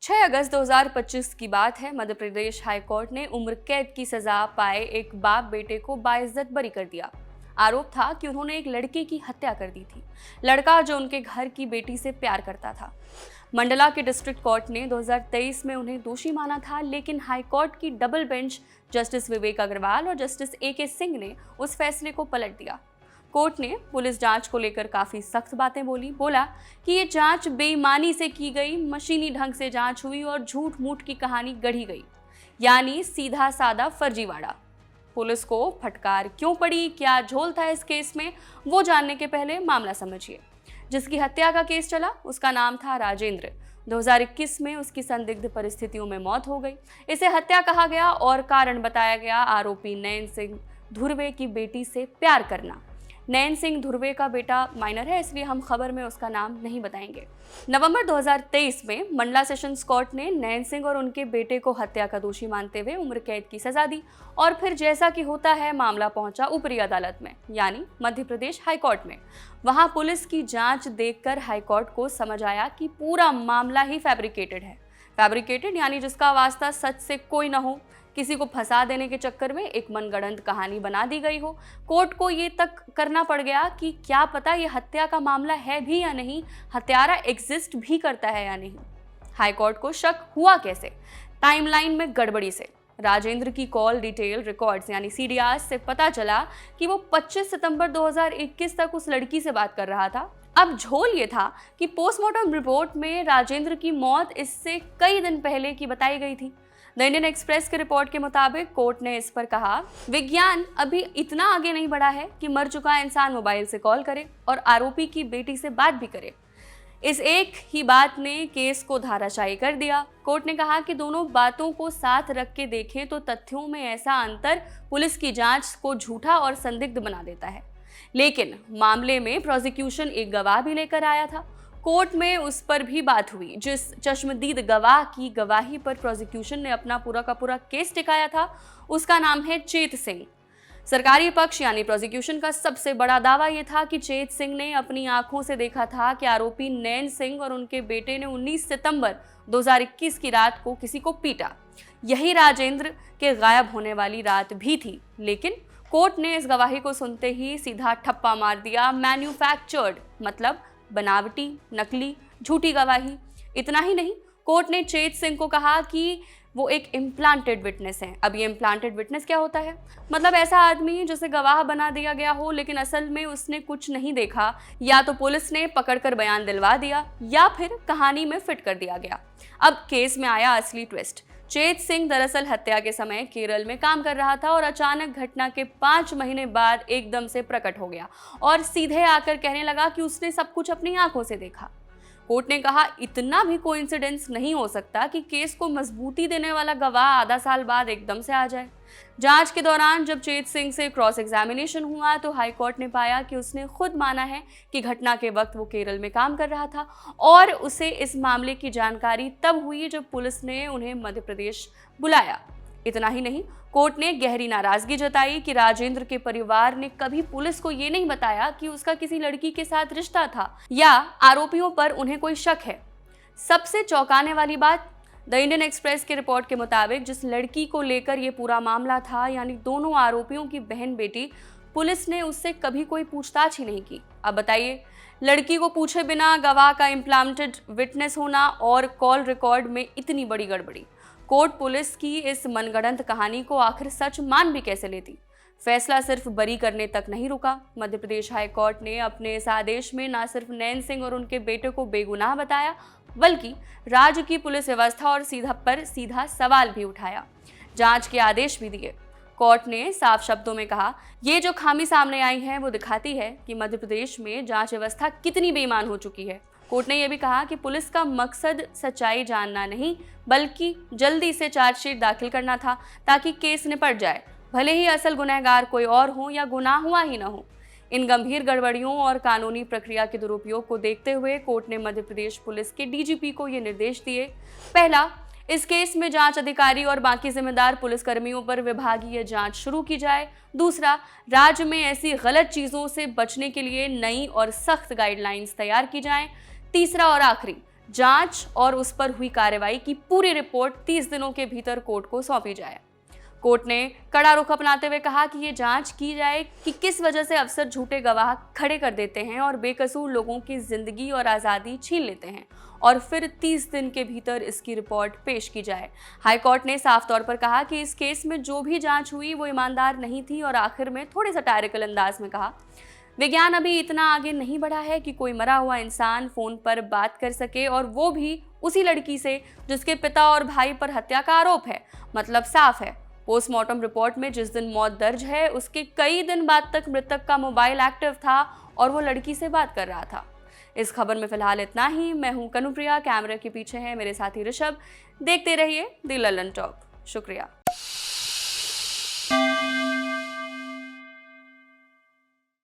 6 अगस्त 2025 की बात है। मध्य प्रदेश हाई कोर्ट ने उम्र कैद की सजा पाए एक बाप बेटे को बाइज्जत बरी कर दिया। आरोप था कि उन्होंने एक लड़के की हत्या कर दी थी, लड़का जो उनके घर की बेटी से प्यार करता था। मंडला के डिस्ट्रिक्ट कोर्ट ने 2023 में उन्हें दोषी माना था, लेकिन हाई कोर्ट की डबल बेंच जस्टिस विवेक अग्रवाल और जस्टिस AK सिंह ने उस फैसले को पलट दिया। कोर्ट ने पुलिस जांच को लेकर काफी सख्त बातें बोला कि ये जांच बेईमानी से की गई, मशीनी ढंग से जांच हुई और झूठ मूठ की कहानी गढ़ी गई, यानी सीधा सादा फर्जीवाड़ा। पुलिस को फटकार क्यों पड़ी, क्या झोल था इस केस में, वो जानने के पहले मामला समझिए। जिसकी हत्या का केस चला उसका नाम था राजेंद्र। 2021 में उसकी संदिग्ध परिस्थितियों में मौत हो गई। इसे हत्या कहा गया और कारण बताया गया आरोपी नैन सिंह धुर्वे की बेटी से प्यार करना। नैन सिंह धुर्वे का बेटा माइनर है, इसलिए हम खबर में उसका नाम नहीं बताएंगे। नवंबर 2023 में मंडला सेशंस कोर्ट ने नैन सिंह और उनके बेटे को हत्या का दोषी मानते हुए उम्र कैद की सजा दी और फिर जैसा कि होता है मामला पहुंचा ऊपरी अदालत में, यानी मध्य प्रदेश हाई कोर्ट में। वहां पुलिस की जांच देखकर हाई कोर्ट को समझ आया कि पूरा मामला ही फैब्रिकेटेड है। फैब्रिकेटेड यानी जिसका वास्ता सच से कोई न हो, किसी को फंसा देने के चक्कर में एक मनगढ़ंत कहानी बना दी गई हो। कोर्ट को ये तक करना पड़ गया कि क्या पता ये हत्या का मामला है भी या नहीं, हत्यारा एग्जिस्ट भी करता है या नहीं। हाई कोर्ट को शक हुआ कैसे? टाइमलाइन में गड़बड़ी से। राजेंद्र की कॉल डिटेल रिकॉर्ड्स यानी CDRs से पता चला कि वो 25 सितंबर 2021 तक उस लड़की से बात कर रहा था। अब झोल ये था कि पोस्टमार्टम रिपोर्ट में राजेंद्र की मौत इससे कई दिन पहले की बताई गई थी। द इंडियन एक्सप्रेस के रिपोर्ट के मुताबिक कोर्ट ने इस पर कहा, विज्ञान अभी इतना आगे नहीं बढ़ा है कि मर चुका इंसान मोबाइल से कॉल करे और आरोपी की बेटी से बात भी करे। इस एक ही बात ने केस को धाराशायी कर दिया। कोर्ट ने कहा कि दोनों बातों को साथ रख के देखें तो तथ्यों में ऐसा अंतर पुलिस की जांच को झूठा और संदिग्ध बना देता है। लेकिन मामले में प्रोसिक्यूशन एक गवाह भी लेकर आया था। कोर्ट में उस पर भी बात हुई। जिस चश्मदीद गवाह की गवाही पर प्रोसिक्यूशन ने अपना पूरा का पूरा केस टिकाया था उसका नाम है चेत सिंह। सरकारी पक्ष यानी प्रोसिक्यूशन का सबसे बड़ा दावा यह था कि चेत सिंह ने अपनी आंखों से देखा था कि आरोपी नैन सिंह और उनके बेटे ने 19 सितंबर 2021 की रात को किसी को पीटा। यही राजेंद्र के गायब होने वाली रात भी थी, लेकिन कोर्ट ने इस गवाही को सुनते ही सीधा ठप्पा मार दिया। मैन्युफैक्चर्ड मतलब बनावटी, नकली, झूठी गवाही। इतना ही नहीं, कोर्ट ने चेत सिंह को कहा कि वो एक इम्प्लांटेड विटनेस है। अब ये इम्प्लांटेड विटनेस क्या होता है? मतलब ऐसा आदमी जिसे गवाह बना दिया गया हो लेकिन असल में उसने कुछ नहीं देखा, या तो पुलिस ने पकड़कर बयान दिलवा दिया या फिर कहानी में फिट कर दिया गया। अब केस में आया असली ट्विस्ट। चेत सिंह दरअसल हत्या के समय केरल में काम कर रहा था और अचानक घटना के 5 महीने बाद एकदम से प्रकट हो गया और सीधे आकर कहने लगा कि उसने सब कुछ अपनी आंखों से देखा। कोर्ट ने कहा इतना भी कोइंसिडेंस नहीं हो सकता कि केस को मजबूती देने वाला गवाह आधा साल बाद एकदम से आ जाए। जांच के दौरान जब चेत सिंह से क्रॉस एग्जामिनेशन हुआ तो हाई कोर्ट ने पाया कि उसने खुद माना है कि घटना के वक्त वो केरल में काम कर रहा था और उसे इस मामले की जानकारी तब हुई जब पुलिस ने उन्हें मध्य प्रदेश बुलाया। इतना ही नहीं, कोर्ट ने गहरी नाराजगी जताई कि राजेंद्र के परिवार ने कभी पुलिस को ये नहीं बताया कि उसका किसी लड़की के साथ रिश्ता था या आरोपियों पर उन्हें कोई शक है। सबसे चौंकाने वाली बात, द इंडियन एक्सप्रेस के रिपोर्ट के मुताबिक जिस लड़की को लेकर ये पूरा मामला था, यानी दोनों आरोपियों की बहन बेटी, पुलिस ने उससे कभी कोई पूछताछ ही नहीं की। अब बताइए, लड़की को पूछे बिना गवाह का इम्प्लांटेड विटनेस होना और कॉल रिकॉर्ड में इतनी बड़ी गड़बड़ी। कोर्ट पुलिस की इस मनगढ़ंत कहानी को आखिर सच मान भी कैसे लेती? फैसला सिर्फ बरी करने तक नहीं रुका। मध्य प्रदेश हाई कोर्ट ने अपने इस आदेश में न सिर्फ नैन सिंह और उनके बेटे को बेगुनाह बताया, बल्कि राज्य की पुलिस व्यवस्था और सीधा सवाल भी उठाया। जांच के आदेश भी दिए। कोर्ट ने साफ शब्दों में कहा, ये जो खामी सामने आई है वो दिखाती है कि मध्य प्रदेश में जांच व्यवस्था कितनी बेईमान हो चुकी है। कोर्ट ने यह भी कहा कि पुलिस का मकसद सच्चाई जानना नहीं, बल्कि जल्दी से चार्जशीट दाखिल करना था ताकि केस निपट जाए, भले ही असल गुनहगार कोई और हो या गुनाह हुआ ही न हो। इन गंभीर गड़बड़ियों और कानूनी प्रक्रिया के दुरुपयोग को देखते हुए कोर्ट ने मध्य प्रदेश पुलिस के DGP को ये निर्देश दिए। पहला, इस केस में जांच अधिकारी और बाकी जिम्मेदार पुलिसकर्मियों पर विभागीय जांच शुरू की जाए। दूसरा, राज्य में ऐसी गलत चीजों से बचने के लिए नई और सख्त गाइडलाइंस तैयार की जाएं। तीसरा और आखिरी, जांच और उस पर हुई कार्रवाई की पूरी रिपोर्ट 30 दिनों के भीतर कोर्ट को सौंपी जाए। कोर्ट ने कड़ा रुख अपनाते हुए कहा कि ये जांच की जाए कि किस वजह से अफसर झूठे गवाह खड़े कर देते हैं और बेकसूर लोगों की जिंदगी और आज़ादी छीन लेते हैं, और फिर 30 दिन के भीतर इसकी रिपोर्ट पेश की जाए। हाई कोर्ट ने साफ तौर पर कहा कि इस केस में जो भी जांच हुई वो ईमानदार नहीं थी, और आखिर में थोड़े सटायरिकल अंदाज में कहा, विज्ञान अभी इतना आगे नहीं बढ़ा है कि कोई मरा हुआ इंसान फोन पर बात कर सके, और वो भी उसी लड़की से जिसके पिता और भाई पर हत्या का आरोप है। मतलब साफ है, पोस्टमार्टम रिपोर्ट में जिस दिन मौत दर्ज है उसके कई दिन बाद तक मृतक का मोबाइल एक्टिव था और वो लड़की से बात कर रहा था। इस खबर में फिलहाल इतना ही। मैं हूं कनुप्रिया, कैमरे के पीछे है मेरे साथी ऋषभ। देखते रहिए द ललन टॉप। शुक्रिया।